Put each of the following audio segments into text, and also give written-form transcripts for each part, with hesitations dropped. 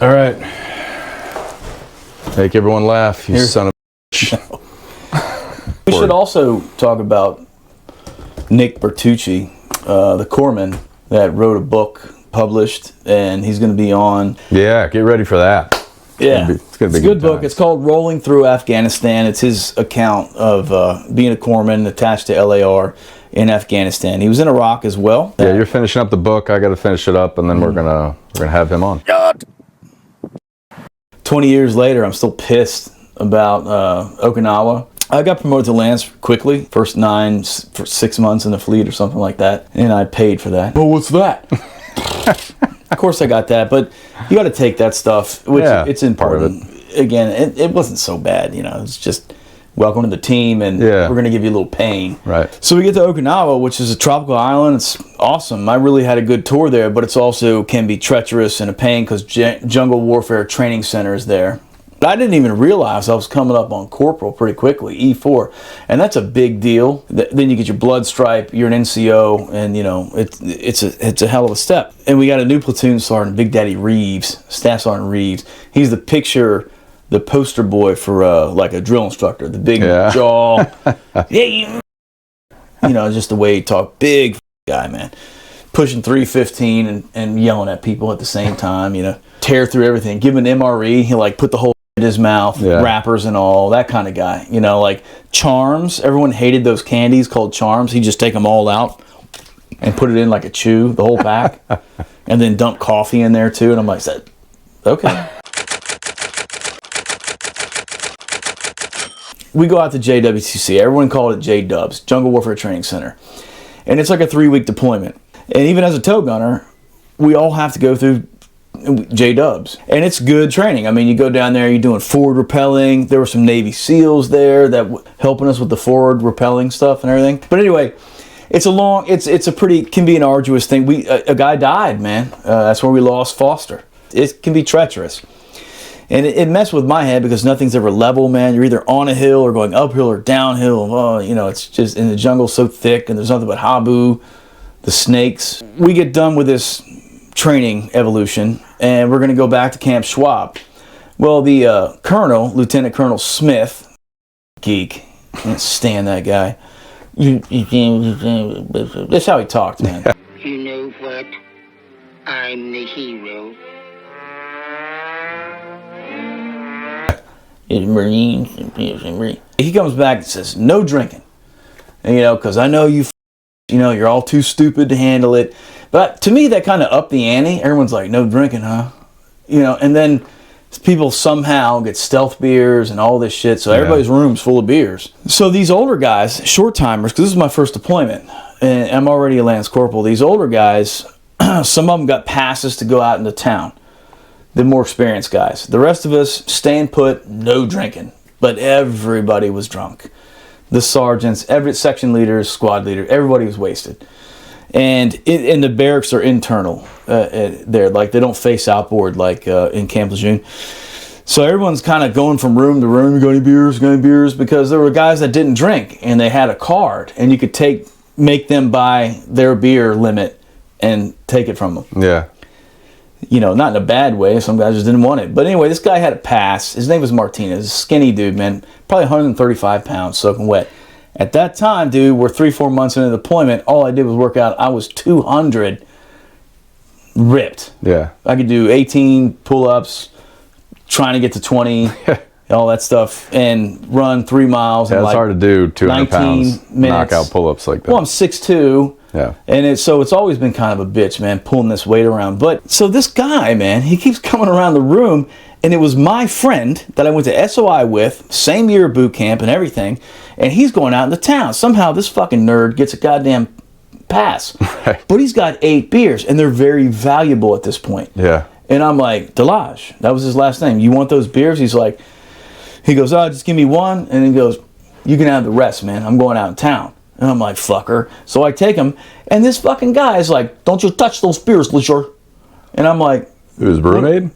All right. Make everyone laugh, you son of a bitch. No. We should also talk about Nick Bertucci, the corpsman that wrote a book, published, and he's going to be on. Yeah, get ready for that. Yeah, it's a good book. It's called Rolling Through Afghanistan. It's his account of being a corpsman attached to LAR in Afghanistan. He was in Iraq as well. Yeah, you're finishing up the book. I got to finish it up, and then we're gonna have him on. 20 years later, I'm still pissed about Okinawa. I got promoted to Lance quickly, first 6 months in the fleet or something like that, and I paid for that. Well, what's that? Of course I got that, but you got to take that stuff, which it's important. Part of it. Again, it wasn't so bad, you know. It's just welcome to the team, and we're going to give you a little pain. Right. So we get to Okinawa, which is a tropical island. It's awesome. I really had a good tour there, but it's also can be treacherous and a pain because Jungle Warfare Training Center is there. I didn't even realize I was coming up on corporal pretty quickly, E4, and that's a big deal. Then you get your blood stripe, you're an NCO, and you know it's a hell of a step. And we got a new platoon sergeant, Big Daddy Reeves, Staff Sergeant Reeves. He's the poster boy for like a drill instructor, the big jaw, you know, just the way he talked, big guy, man, pushing 315 and yelling at people at the same time, you know, tear through everything, give him an MRE, he like put the whole in his mouth, wrappers and all, that kind of guy, you know, like Charms. Everyone hated those candies called Charms. He'd just take them all out and put it in like a chew, the whole pack, and then dump coffee in there too. And I'm like, okay. We go out to JWTC. Everyone called it J-Dubs, Jungle Warfare Training Center. And it's like a 3-week deployment. And even as a tow gunner, we all have to go through J-Dubs. And it's good training. I mean, you go down there, you're doing forward rappelling. There were some Navy SEALs there that helping us with the forward rappelling stuff and everything. But anyway, it's can be an arduous thing. A guy died, man. That's where we lost Foster. It can be treacherous. And it messed with my head because nothing's ever level, man. You're either on a hill or going uphill or downhill. Oh, you know, it's just in the jungle so thick, and there's nothing but habu, the snakes. We get done with this training evolution, and we're going to go back to Camp Schwab. Well, the colonel, Lieutenant Colonel Smith, geek, I can't stand that guy. That's how he talked, man. You know what? I'm the hero. Marines. He comes back and says, no drinking. And, you know, because I know you're all too stupid to handle it. But to me, that kind of upped the ante. Everyone's like, no drinking, huh? You know, and then people somehow get stealth beers and all this shit. So everybody's room's full of beers. So these older guys, short timers, because this is my first deployment, and I'm already a Lance Corporal. These older guys, some of them got passes to go out into town. The more experienced guys. The rest of us staying put, no drinking. But everybody was drunk. The sergeants, every section leaders, squad leader, everybody was wasted. And the barracks are internal there. Like, they don't face outboard like in Camp Lejeune. So everyone's kind of going from room to room. You got any beers? Got any beers? Because there were guys that didn't drink, and they had a card. And you could make them buy their beer limit and take it from them. Yeah. You know, not in a bad way. Some guys just didn't want it. But anyway, this guy had a pass. His name was Martinez. Skinny dude, man. Probably 135 pounds, soaking wet. At that time, dude, we're 3-4 months into deployment. All I did was work out. I was 200 ripped. Yeah. I could do 18 pull-ups, trying to get to 20, all that stuff, and run 3 miles. Yeah, it's hard to do 200 pounds minutes. Knockout pull-ups like that. Well, I'm 6'2". Yeah. And so it's always been kind of a bitch, man, pulling this weight around. But so this guy, man, he keeps coming around the room, and it was my friend that I went to SOI with, same year boot camp and everything, and he's going out into town. Somehow this fucking nerd gets a goddamn pass. Right. But he's got 8 beers, and they're very valuable at this point. Yeah. And I'm like, Delage, that was his last name. You want those beers? He goes, oh, just give me one. And he goes, you can have the rest, man. I'm going out in town. And I'm like, fucker. So I take him, and this fucking guy is like, don't you touch those beers, Leisure. And I'm like... It was Brewmaid?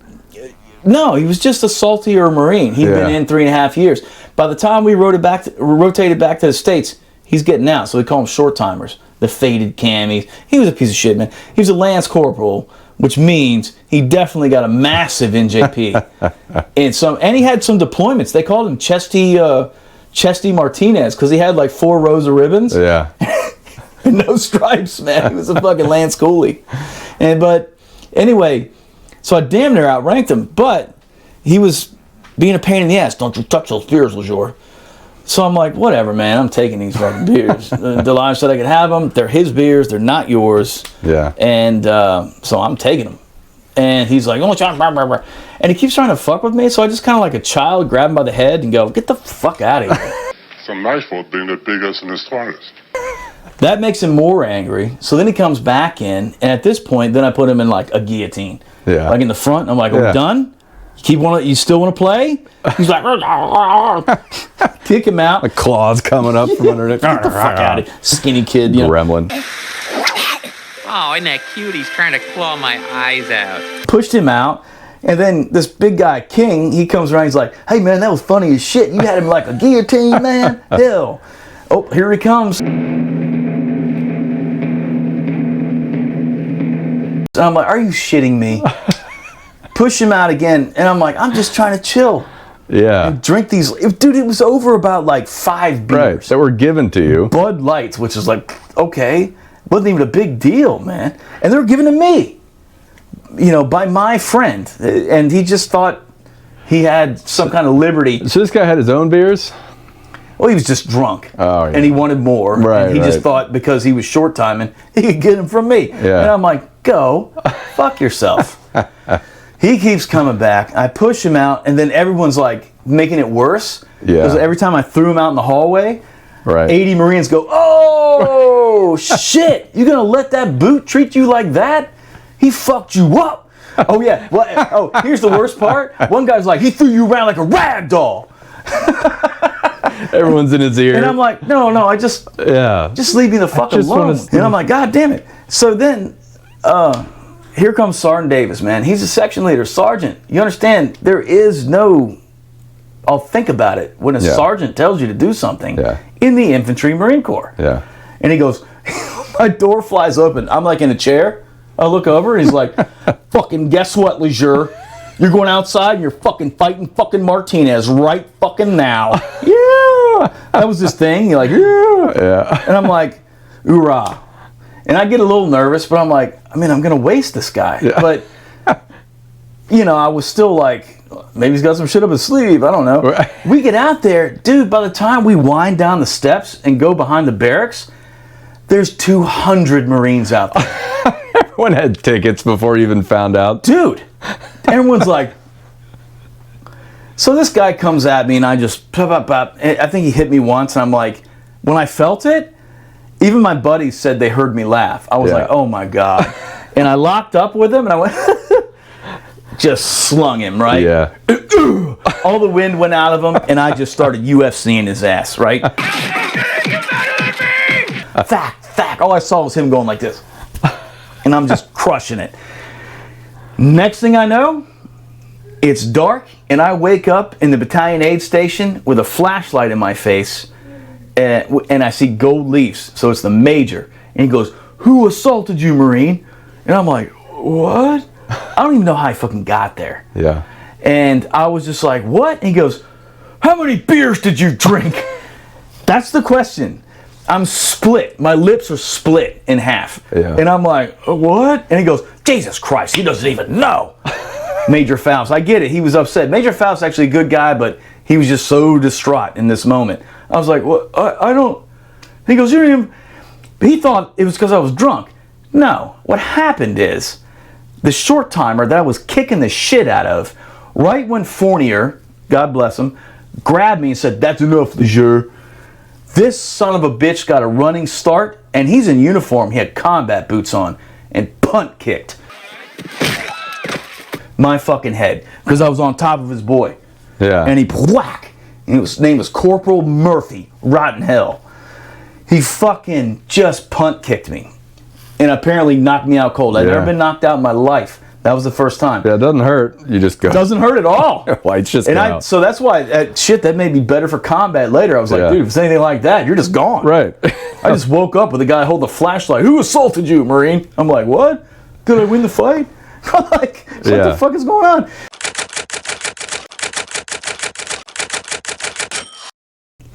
No, he was just a saltier Marine. He'd been in 3.5 years. By the time we rotated back to the States, he's getting out. So we call him short timers. The faded camis. He was a piece of shit, man. He was a Lance Corporal which means he definitely got a massive NJP. and he had some deployments. They called him Chesty Martinez because he had like 4 rows of ribbons. Yeah. No stripes, man. He was a fucking Lance Cooley. But anyway, so I damn near outranked him, but he was being a pain in the ass. Don't you touch those beers, Lejour. So I'm like, whatever, man. I'm taking these fucking beers. Delage said I could have them. They're his beers. They're not yours. Yeah. And so I'm taking them. And he's like, oh, blah, blah, blah. And he keeps trying to fuck with me. So I just kind of like a child grab him by the head and go, get the fuck out of here. It's my fault being the biggest and the strongest. That makes him more angry. So then he comes back in. And at this point, then I put him in like a guillotine. Yeah. Like in the front. I'm like, are we done? You still want to play? He's like, kick him out. The claws coming up from underneath. Get the fuck out of here. Skinny kid. Gremlin. Oh, isn't that cute? He's trying to claw my eyes out. Pushed him out. And then this big guy, King, he comes around. He's like, hey, man, that was funny as shit. You had him like a guillotine, man. Hell. Oh, here he comes. So I'm like, are you shitting me? Push him out again. And I'm like, I'm just trying to chill. Yeah. And drink these. Dude, it was over about like 5 beers. Right. That were given to you. Bud Lights, which is like, okay. Wasn't even a big deal, man. And they were given to me. By my friend. And he just thought he had some kind of liberty. So this guy had his own beers? Well, he was just drunk. Oh, yeah. And he wanted more. Right, and he just thought because he was short timing, he could get them from me. Yeah. And I'm like, go fuck yourself. He keeps coming back. I push him out, and then everyone's like making it worse. Yeah. Because every time I threw him out in the hallway, Right. 80 Marines go, oh, shit. You going to let that boot treat you like that? He fucked you up. Oh, yeah. Well, here's the worst part. One guy's like, he threw you around like a rag doll. Everyone's in his ear. And I'm like, no, I just leave me the fuck alone. And I'm like, God damn it. So then, here comes Sergeant Davis, man. He's a section leader. Sergeant, you understand, there is no, I'll think about it, when a sergeant tells you to do something in the Infantry Marine Corps. Yeah. And he goes, my door flies open. I'm like in a chair. I look over and he's like, fucking guess what, Lejour? You're going outside and you're fucking fighting fucking Martinez right fucking now. Yeah. That was his thing. You're like, yeah. And I'm like, hoorah. And I get a little nervous, but I'm like, I'm going to waste this guy. Yeah. But, I was still like, maybe he's got some shit up his sleeve. I don't know. Right. We get out there. Dude, by the time we wind down the steps and go behind the barracks, there's 200 Marines out there. Everyone had tickets before you even found out. Dude, everyone's like... So this guy comes at me and I just... I think he hit me once and I'm like... When I felt it, even my buddies said they heard me laugh. I was like, oh my God. And I locked up with him and I went... just slung him, right? Yeah. All the wind went out of him and I just started UFCing his ass, right? Thack. All I saw was him going like this. And I'm just crushing it. Next thing I know, it's dark, and I wake up in the battalion aid station with a flashlight in my face, and I see gold leaves. So it's the major. And he goes, who assaulted you, Marine? And I'm like, what? I don't even know how I fucking got there. Yeah. And I was just like, what? And he goes, how many beers did you drink? That's the question. I'm split. My lips are split in half. Yeah. And I'm like, what? And he goes, Jesus Christ, he doesn't even know. Major Faust. I get it. He was upset. Major Faust's actually a good guy, but he was just so distraught in this moment. I was like, well, I don't... He goes, you don't even... But he thought it was because I was drunk. No. What happened is, the short timer that I was kicking the shit out of, right when Fournier, God bless him, grabbed me and said, that's enough, Lejour. This son of a bitch got a running start, and he's in uniform. He had combat boots on, and punt kicked my fucking head because I was on top of his boy. Yeah. And he whack. And his name was Corporal Murphy. Rotten hell. He fucking just punt kicked me, and apparently knocked me out cold. I've never been knocked out in my life. That was the first time. Yeah, it doesn't hurt. You just go. It doesn't hurt at all. Lights just go out. So that's why, that made me better for combat later. I was like, dude, if it's anything like that, you're just gone. Right. I just woke up with a guy holding a flashlight. Who assaulted you, Marine? I'm like, what? Did I win the fight? I'm like, what the fuck is going on?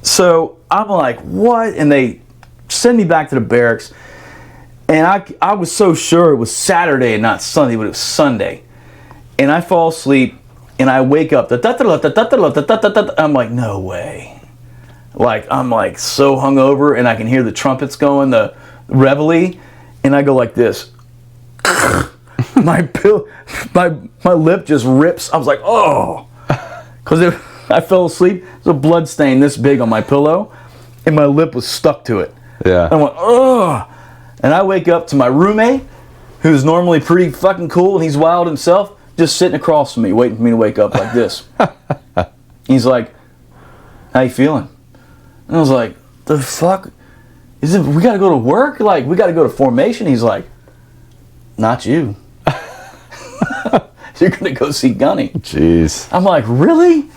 So I'm like, what? And they send me back to the barracks. And I was so sure it was Saturday and not Sunday, but it was Sunday. And I fall asleep and I wake up. I'm like, no way. Like, I'm like so hungover and I can hear the trumpets going, the reveille. And I go like this. my lip just rips. I was like, oh. Because I fell asleep. There's a blood stain this big on my pillow. And my lip was stuck to it. Yeah. I went, oh. And I wake up to my roommate, who's normally pretty fucking cool, and he's wild himself, just sitting across from me, waiting for me to wake up like this. He's like, how you feeling? And I was like, the fuck? We gotta go to work? Like, we gotta go to formation? He's like, not you. You're gonna go see Gunny. Jeez. I'm like, really?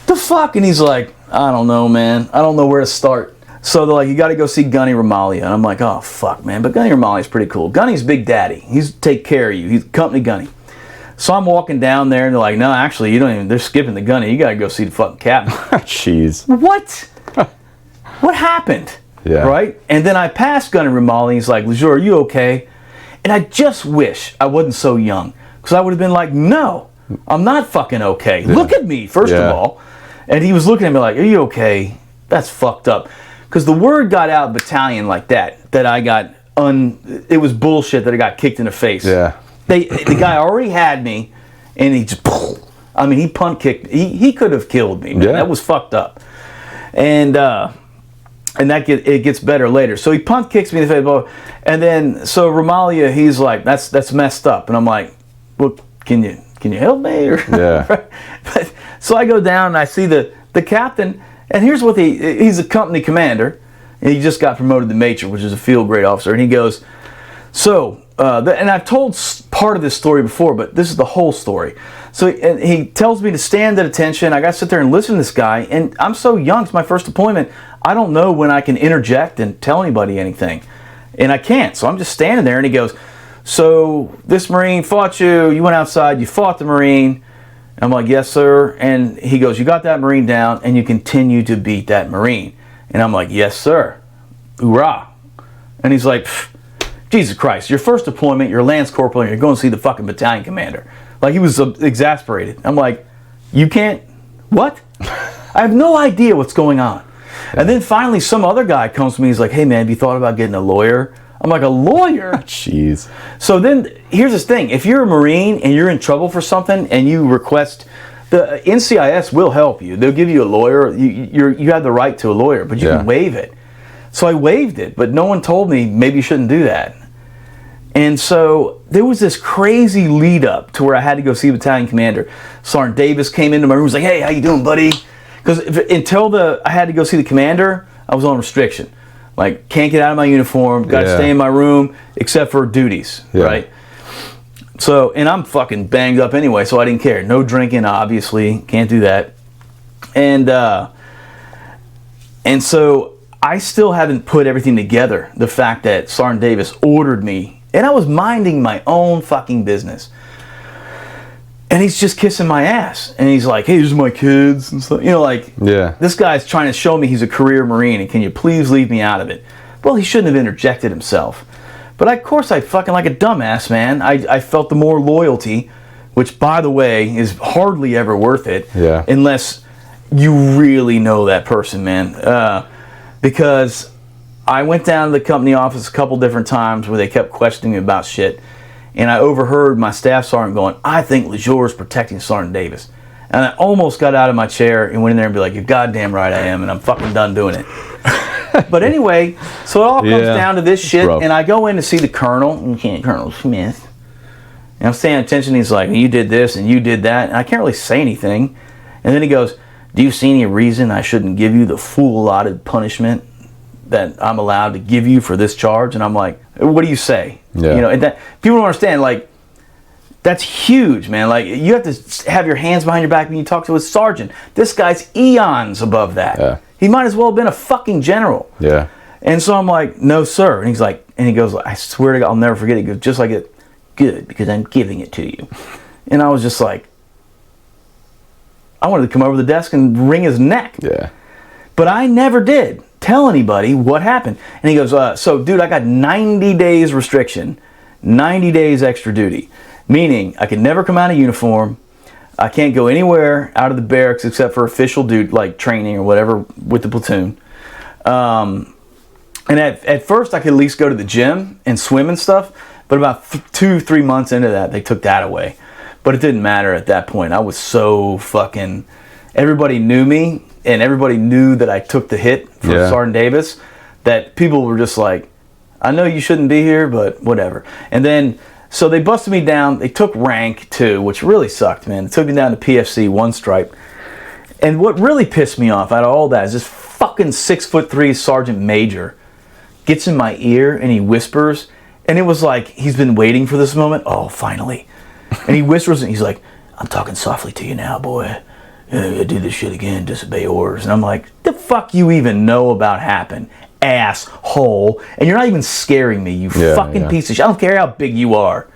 The fuck? And he's like, I don't know, man. I don't know where to start. So they're like, you got to go see Gunny Ramalia. And I'm like, oh, fuck, man. But Gunny Ramalia's pretty cool. Gunny's Big Daddy. He's take care of you. He's company Gunny. So I'm walking down there, and they're like, no, actually, you don't even, they're skipping the Gunny. You got to go see the fucking captain. Jeez. What? What happened? Yeah. Right? And then I passed Gunny Ramalia. He's like, Lejour, are you okay? And I just wish I wasn't so young. Because I would have been like, no, I'm not fucking okay. Yeah. Look at me, first of all. And he was looking at me like, are you okay? That's fucked up. Because the word got out battalion like that I got it was bullshit that I got kicked in the face. Yeah. The guy already had me, and he just, I mean, he punt kicked. He could have killed me, man. Yeah. That was fucked up. And it gets better later. So he punt kicks me in the face, and then so Ramalia, he's like, that's messed up, and I'm like, well, can you help me? Or, yeah. But, so I go down and I see the captain. And here's what he's a company commander, and he just got promoted to major, which is a field grade officer. And he goes, so, and I've told part of this story before, but this is the whole story. So and he tells me to stand at attention. I got to sit there and listen to this guy. And I'm so young, it's my first deployment. I don't know when I can interject and tell anybody anything. And I can't. So I'm just standing there, and he goes, so this Marine fought you. You went outside, you fought the Marine. I'm like, yes, sir. And he goes, you got that Marine down, and you continue to beat that Marine. And I'm like, yes, sir. Hoorah. And he's like, Jesus Christ, your first deployment, you're a Lance Corporal, and you're going to see the fucking battalion commander. Like, he was exasperated. I'm like, you can't, what? I have no idea what's going on. And then finally some other guy comes to me, he's like, hey, man, have you thought about getting a lawyer? I'm like, a lawyer? Jeez. So then, here's this thing. If you're a Marine and you're in trouble for something and you request, the NCIS will help you. They'll give you a lawyer. You have the right to a lawyer, but you can waive it. So I waived it, but no one told me maybe you shouldn't do that. And so there was this crazy lead up to where I had to go see the battalion commander. Sergeant Davis came into my room and was like, hey, how you doing, buddy? Because until I had to go see the commander, I was on restriction. Like, can't get out of my uniform, got to stay in my room, except for duties, right? So, and I'm fucking banged up anyway, so I didn't care. No drinking, obviously, can't do that. And so I still haven't put everything together. The fact that Sergeant Davis ordered me, and I was minding my own fucking business. And he's just kissing my ass. And he's like, hey, these are my kids. And stuff. You know, like, this guy's trying to show me he's a career Marine, and can you please leave me out of it? Well, he shouldn't have interjected himself. But of course, I fucking like a dumbass, man. I felt the more loyalty, which, by the way, is hardly ever worth it. Unless you really know that person, man. Because I went down to the company office a couple different times where they kept questioning me about shit. And I overheard my staff sergeant going, I think Lejour is protecting Sergeant Davis. And I almost got out of my chair and went in there and be like, you're goddamn right I am, and I'm fucking done doing it. But anyway, so it all comes down to this shit, and I go in to see the colonel, Lieutenant Colonel Smith. And I'm staying attention, he's like, you did this and you did that, and I can't really say anything. And then he goes, do you see any reason I shouldn't give you the full allotted punishment that I'm allowed to give you for this charge? And I'm like, what do you say? You know, and that people don't understand, like, that's huge, man. Like, you have to have your hands behind your back when you talk to a sergeant. This guy's eons above that. He might as well have been a fucking general. And so I'm like, no, sir. And he's like, and he goes, I swear to God, I'll never forget it. He goes, just like it, good because I'm giving it to you. And I was just like, I wanted to come over to the desk and wring his neck. Yeah. But I never did tell anybody what happened. And he goes, so dude, I got 90 days restriction, 90 days extra duty, meaning I could never come out of uniform. I can't go anywhere out of the barracks except for official duty, like training or whatever with the platoon. And at first I could at least go to the gym and swim and stuff, but about 2-3 months into that, they took that away. But it didn't matter at that point. I was so fucking... Everybody knew me, and everybody knew that I took the hit for Sergeant Davis, that people were just like, I know you shouldn't be here, but whatever. And then, so they busted me down. They took rank 2, which really sucked, man. They took me down to PFC 1 stripe. And what really pissed me off out of all that is this fucking 6'3" Sergeant Major gets in my ear and he whispers, and it was like he's been waiting for this moment. Oh, finally. And he whispers and he's like, I'm talking softly to you now, boy. Do this shit again, disobey orders. And I'm like, the fuck you even know about happened, asshole? And you're not even scaring me, you fucking piece of shit. I don't care how big you are.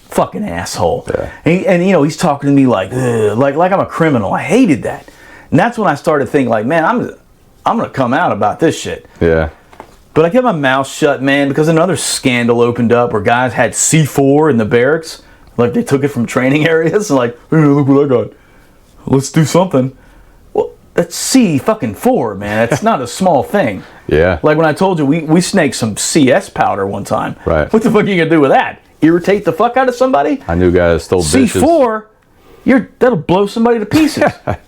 Fucking asshole. Yeah. And you know, he's talking to me like I'm a criminal. I hated that. And that's when I started thinking like, man, I'm gonna come out about this shit. Yeah. But I kept my mouth shut, man, because another scandal opened up where guys had C4 in the barracks. Like they took it from training areas and like, hey, look what I got. Let's do something. Well, that's C4, man. That's not a small thing. Yeah. Like when I told you we snaked some CS powder one time. Right. What the fuck are you gonna do with that? Irritate the fuck out of somebody? I knew guys stole dishes. C4, that'll blow somebody to pieces.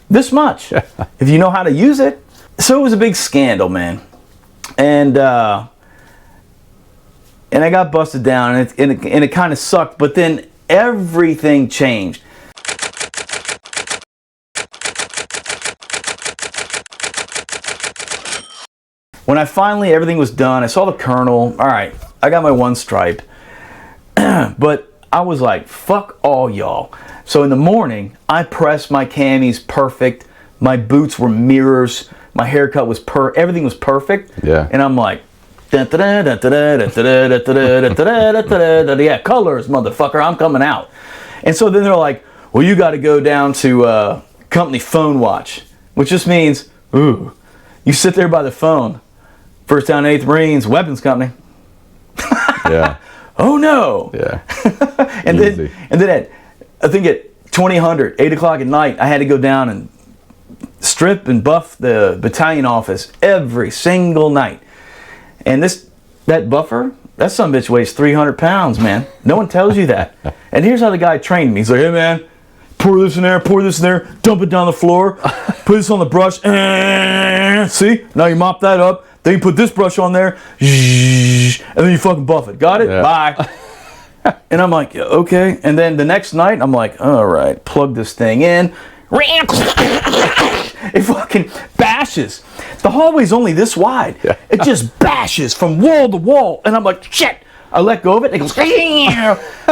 This much. If you know how to use it. So it was a big scandal, man. And I got busted down, and it kind of sucked. But then everything changed. When everything was done, I saw the colonel. All right, I got my 1 stripe. But I was like, fuck all y'all. So in the morning, I pressed my camis perfect. My boots were mirrors. My haircut was everything was perfect. Yeah. And I'm like, yeah, colors, motherfucker, I'm coming out. And so then they're like, well, you got to go down to company phone watch, which just means, ooh, you sit there by the phone. 1st Down 8th Marines, weapons company. Yeah. Oh no. Yeah. and then I think at 2000, 8 o'clock at night, I had to go down and strip and buff the battalion office every single night. And that buffer, that son of a bitch weighs 300 pounds, man. No one tells you that. And here's how the guy trained me. He's like, hey man, pour this in there, dump it down the floor, put this on the brush, see? Now you mop that up, then you put this brush on there, and then you fucking buff it. Got it? Yeah. Bye. And I'm like, okay. And then the next night, I'm like, all right, plug this thing in. It fucking bashes. The hallway's only this wide. Yeah. It just bashes from wall to wall. And I'm like, shit. I let go of it, and it goes,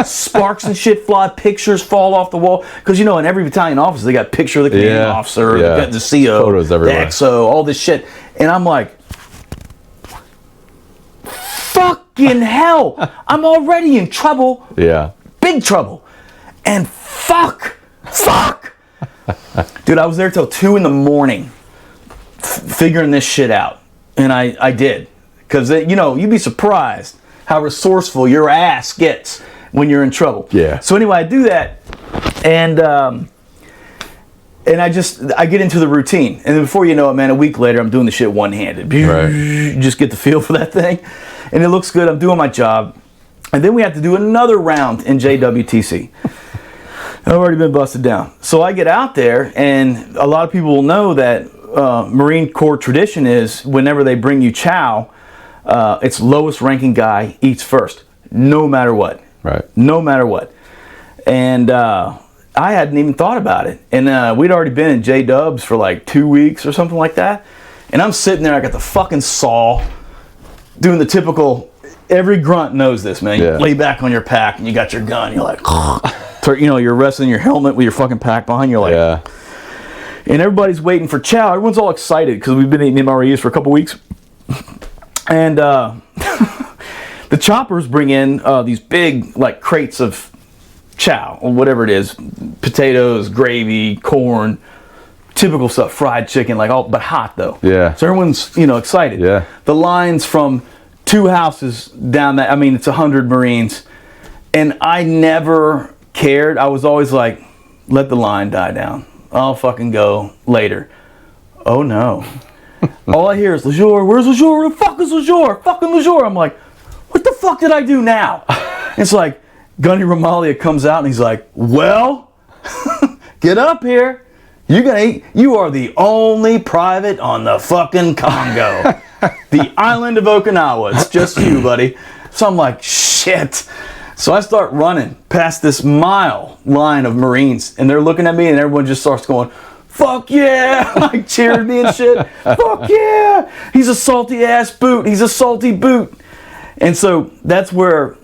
sparks and shit fly, pictures fall off the wall. Because, you know, in every battalion office, they got a picture of the commanding officer, the CO, photos everywhere. the XO, all this shit. And I'm like, fucking hell. I'm already in trouble. Yeah. Big trouble. And fuck. Dude, I was there till 2 in the morning figuring this shit out. And I did. Because, you know, you'd be surprised how resourceful your ass gets when you're in trouble. Yeah. So anyway, I do that, and I get into the routine, and then before you know it, man, a week later, I'm doing the shit one-handed. Right. You just get the feel for that thing, and it looks good. I'm doing my job, and then we have to do another round in JWTC. I've already been busted down, so I get out there, and a lot of people will know that Marine Corps tradition is whenever they bring you chow. It's lowest ranking guy eats first, no matter what. Right. No matter what. And I hadn't even thought about it. And we'd already been in J-Dubs for like 2 weeks or something like that. And I'm sitting there, I got the fucking saw, doing the typical, every grunt knows this, man. You lay back on your pack and you got your gun, you're like, you know, you're resting your helmet with your fucking pack behind you, like, and everybody's waiting for chow. Everyone's all excited because we've been eating MREs for a couple weeks. And the choppers bring in these big like crates of chow or whatever it is, potatoes, gravy, corn, typical stuff, fried chicken, like all, but hot though. Yeah. So everyone's, you know, excited. Yeah. The lines from 2 houses down that, I mean, it's 100 Marines, and I never cared. I was always like, let the line die down. I'll fucking go later. Oh no. All I hear is, Lejour, where's Lejour? Where the fuck is Lejour? Fucking Lejour. I'm like, what the fuck did I do now? It's like, Gunny Ramalia comes out and he's like, well, get up here. You're gonna eat. You are the only private on the fucking Congo. The island of Okinawa. It's just you, buddy. So I'm like, shit. So I start running past this mile line of Marines, and they're looking at me, and everyone just starts going, fuck yeah, like cheering me and shit. Fuck yeah, he's a salty ass boot. He's a salty boot. And so that's where,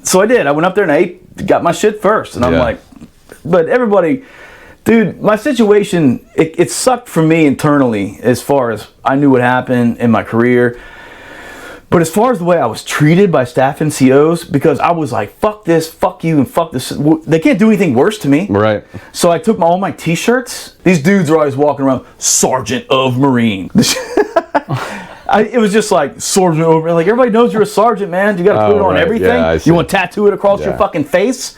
so I did. I went up there and I got my shit first. And I'm like, but everybody, dude, my situation, it sucked for me internally as far as I knew what happened in my career. But as far as the way I was treated by staff NCOs, because I was like, fuck this, fuck you, and fuck this. They can't do anything worse to me. Right. So I took all my t-shirts. These dudes are always walking around, Sergeant of Marine. It was just like, Sergeant of Marine. Like, everybody knows you're a sergeant, man. You got to put it on everything. Yeah, you want to tattoo it across your fucking face?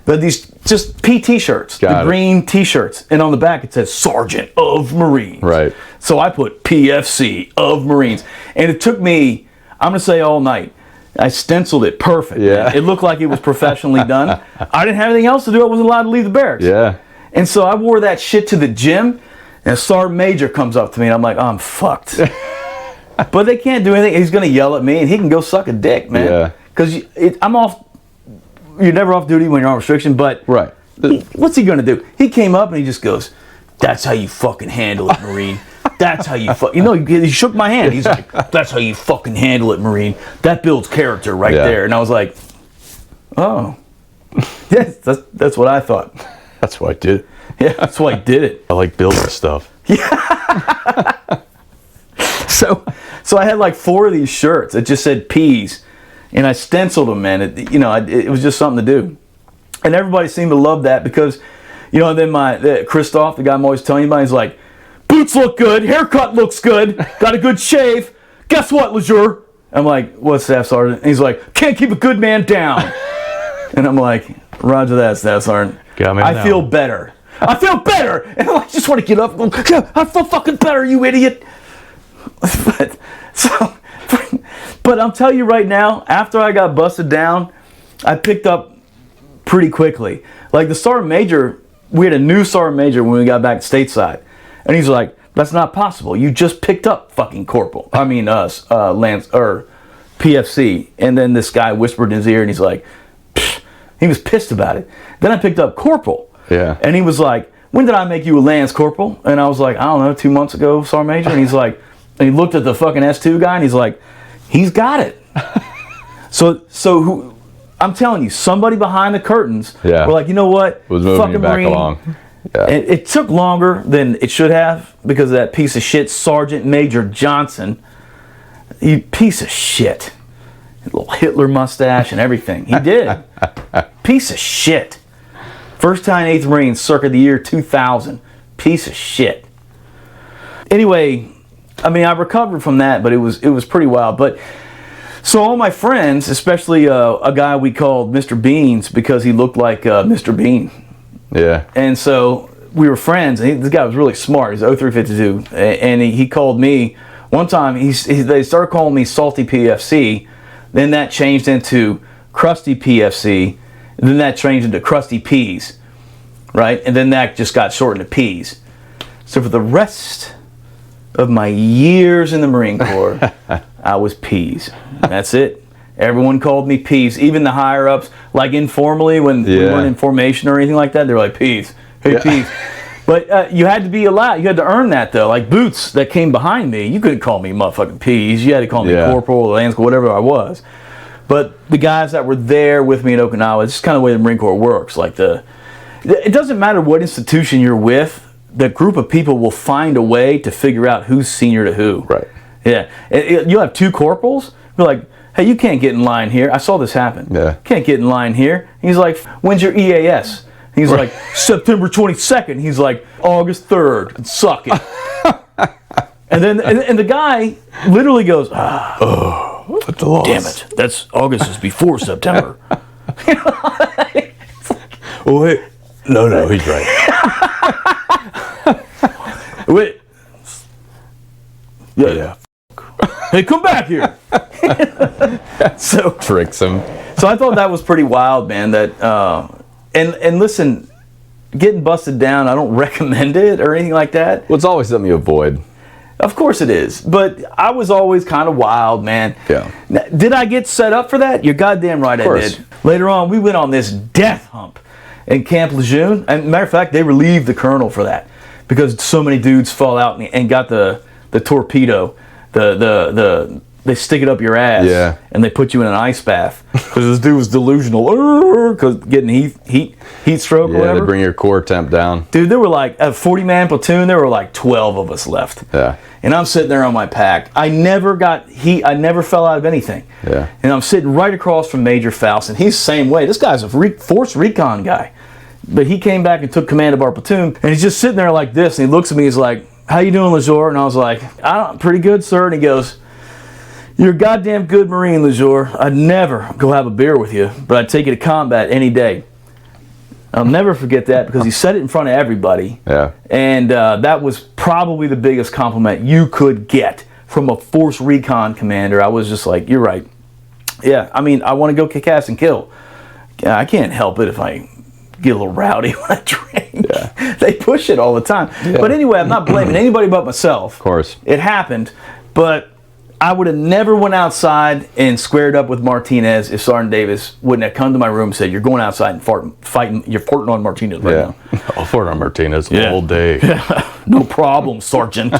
But these just PT shirts, the green t-shirts. And on the back it says, Sergeant of Marines. Right. So I put PFC of Marines. And it took me, I'm going to say all night. I stenciled it perfect. Yeah. Man. It looked like it was professionally done. I didn't have anything else to do. I wasn't allowed to leave the barracks. Yeah. And so I wore that shit to the gym, and a sergeant major comes up to me, and I'm like, oh, I'm fucked. But they can't do anything. He's going to yell at me, and he can go suck a dick, man. Yeah. Because I'm off. You're never off duty when you're on restriction, but Right. What's he going to do? He came up, and he just goes, that's how you fucking handle it, Marine. That's how you you know, he shook my hand. He's like, that's how you fucking handle it, Marine. That builds character right there. And I was like, oh. Yes, that's what I thought. That's why I did it. Yeah, that's why I did it. I like building stuff. So I had like 4 of these shirts. It just said peas. And I stenciled them, man. It was just something to do. And everybody seemed to love that because, you know, then Christoph, the guy I'm always telling you about, he's like, boots look good, haircut looks good, got a good shave. Guess what, Lejour? I'm like, what, Staff Sergeant? And he's like, can't keep a good man down. And I'm like, roger that, Staff Sergeant. I feel better. I feel better. And I just want to get up and go, yeah, I feel fucking better, you idiot. But I'll tell you right now, after I got busted down, I picked up pretty quickly. Like the sergeant major, we had a new sergeant major when we got back stateside. And he's like, that's not possible. You just picked up fucking corporal. I mean, Lance, or PFC. And then this guy whispered in his ear and he's like, pfft. He was pissed about it. Then I picked up corporal. Yeah. And he was like, when did I make you a Lance corporal? And I was like, I don't know, 2 months ago, sergeant major. And he's like, and he looked at the fucking S2 guy and he's like, he's got it. So I'm telling you, somebody behind the curtains were like, you know what? Was moving fucking you back Marine. along. Yeah. It took longer than it should have because of that piece of shit, Sergeant Major Johnson. You piece of shit. Little Hitler mustache and everything. He did. Piece of shit. 1st Battalion 8th Marines, circa the year 2000. Piece of shit. Anyway, I mean, I recovered from that, but it was pretty wild. But so all my friends, especially a guy we called Mr. Beans because he looked like Mr. Bean. Yeah. And so we were friends. And this guy was really smart. He's 0352. And he called me. One time, they started calling me Salty PFC. Then that changed into Crusty PFC. And then that changed into Crusty Peas. Right? And then that just got shortened to Peas. So for the rest of my years in the Marine Corps, I was Peas. That's it. Everyone called me Peas. Even the higher ups, like informally when we weren't in formation or anything like that, they're like Peas. Hey, Peas. But you had to be allowed. You had to earn that though. Like Boots that came behind me, you couldn't call me motherfucking Peas. You had to call me Corporal or Lance, whatever I was. But the guys that were there with me in Okinawa, it's just kind of the way the Marine Corps works. Like it doesn't matter what institution you're with. The group of people will find a way to figure out who's senior to who. Right. Yeah. You'll have 2 corporals. Be like, hey, you can't get in line here. I saw this happen. Yeah. Can't get in line here. He's like, when's your EAS? He's like, September 22nd. He's like, August 3rd. Suck it. And then and the guy literally goes, But the loss. damn it. That's August is before September. Oh, wait. No, he's right. Wait. Yeah. Hey, come back here. So Tricks him. So I thought that was pretty wild, man. That and listen, getting busted down, I don't recommend it or anything like that. Well, it's always something you avoid. Of course it is, but I was always kind of wild, man. Yeah. Now, did I get set up for that? You're goddamn right I course. did. Later on, we went on this death hump in Camp Lejeune. And matter of fact, they relieved the colonel for that because so many dudes fall out and got the torpedo. They stick it up your ass, Yeah. and they put you in an ice bath because this dude was delusional, because getting heat stroke or Yeah, whatever. they bring your core temp down. Dude, there were like a 40-man platoon. There were like 12 of us left. Yeah. And I'm sitting there on my pack. I never got heat. I never fell out of anything. Yeah. And I'm sitting right across from Major Faust, and he's the same way. This guy's a force recon guy, but he came back and took command of our platoon, and he's just sitting there like this, and he looks at me. He's like, "How you doing, Lejour?" And I was like, "I'm pretty good, sir." And he goes, "You're a goddamn good Marine, Lejour. I'd never go have a beer with you, but I'd take you to combat any day." I'll never forget that because he said it in front of everybody. Yeah. And that was probably the biggest compliment you could get from a force recon commander. I was just like, you're right. Yeah, I mean, I want to go kick ass and kill. I can't help it if I get a little rowdy when I drink. Yeah. They push it all the time. Yeah. But anyway, I'm not blaming anybody but myself. Of course. It happened, but I would have never went outside and squared up with Martinez if Sergeant Davis wouldn't have come to my room and said, "You're going outside and fighting. You're farting on Martinez right now." I'll fart on Martinez all day. No problem, Sergeant.